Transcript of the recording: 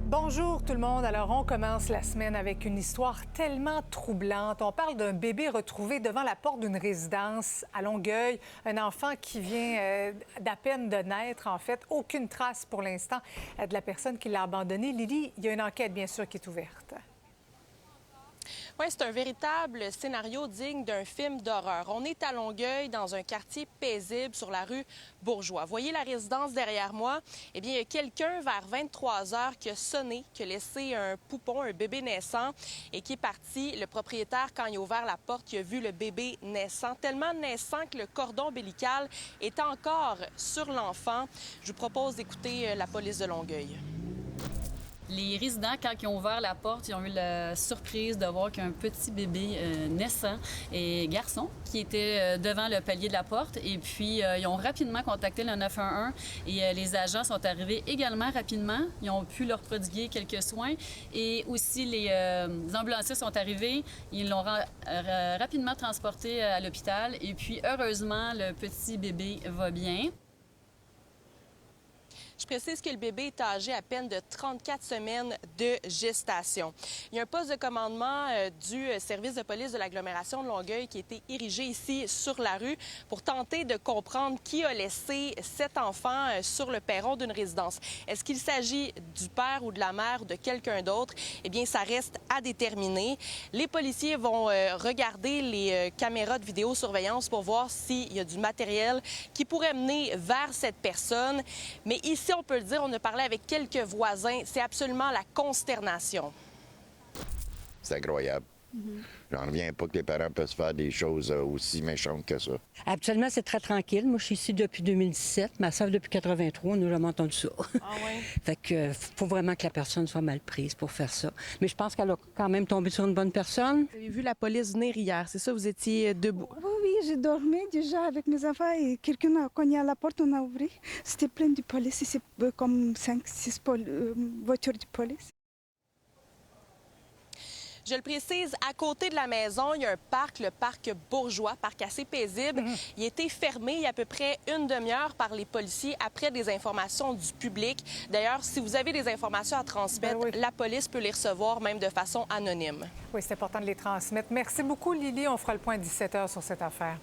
Bonjour tout le monde. Alors, on commence la semaine avec une histoire tellement troublante. On parle d'un bébé retrouvé devant la porte d'une résidence à Longueuil. Un enfant qui vient d'à peine de naître, en fait. Aucune trace pour l'instant de la personne qui l'a abandonné. Lily, il y a une enquête, bien sûr, qui est ouverte. Oui, c'est un véritable scénario digne d'un film d'horreur. On est à Longueuil, dans un quartier paisible sur la rue Bourgeois. Voyez la résidence derrière moi? Eh bien, il y a quelqu'un vers 23 heures qui a sonné, qui a laissé un poupon, un bébé naissant et qui est parti. Le propriétaire, quand il a ouvert la porte, il a vu le bébé naissant, tellement naissant que le cordon ombilical est encore sur l'enfant. Je vous propose d'écouter la police de Longueuil. Les résidents, quand ils ont ouvert la porte, ils ont eu la surprise de voir qu'un petit bébé naissant et garçon qui était devant le palier de la porte. Et puis, ils ont rapidement contacté le 911 et les agents sont arrivés également rapidement. Ils ont pu leur prodiguer quelques soins. Et aussi, les ambulanciers sont arrivés. Ils l'ont rapidement transporté à l'hôpital. Et puis, heureusement, le petit bébé va bien. Je précise que le bébé est âgé à peine de 34 semaines de gestation. Il y a un poste de commandement du service de police de l'agglomération de Longueuil qui a été érigé ici sur la rue pour tenter de comprendre qui a laissé cet enfant sur le perron d'une résidence. Est-ce qu'il s'agit du père ou de la mère ou de quelqu'un d'autre? Eh bien, ça reste à déterminer. Les policiers vont regarder les caméras de vidéosurveillance pour voir s'il y a du matériel qui pourrait mener vers cette personne. Mais ici, on peut le dire, on a parlé avec quelques voisins. C'est absolument la consternation. C'est incroyable. J'en reviens pas que les parents peuvent faire des choses aussi méchantes que ça. Habituellement, c'est très tranquille. Moi, je suis ici depuis 2017. Ma soeur depuis 83. On n'a jamais entendu ça. Ah oui? Fait que faut vraiment que la personne soit mal prise pour faire ça. Mais je pense qu'elle a quand même tombé sur une bonne personne. Vous avez vu la police venir hier, c'est ça? Vous étiez debout? Oui, j'ai dormi déjà avec mes enfants et quelqu'un a cogné à la porte, on a ouvert. C'était plein de police, c'est comme 5-6 voitures de police. Je le précise, à côté de la maison, il y a un parc, le parc Bourgeois, parc assez paisible. Il a été fermé il y a à peu près une demi-heure par les policiers après des informations du public. D'ailleurs, si vous avez des informations à transmettre, la police peut les recevoir même de façon anonyme. Oui, c'est important de les transmettre. Merci beaucoup, Lily. On fera le point à 17 h sur cette affaire.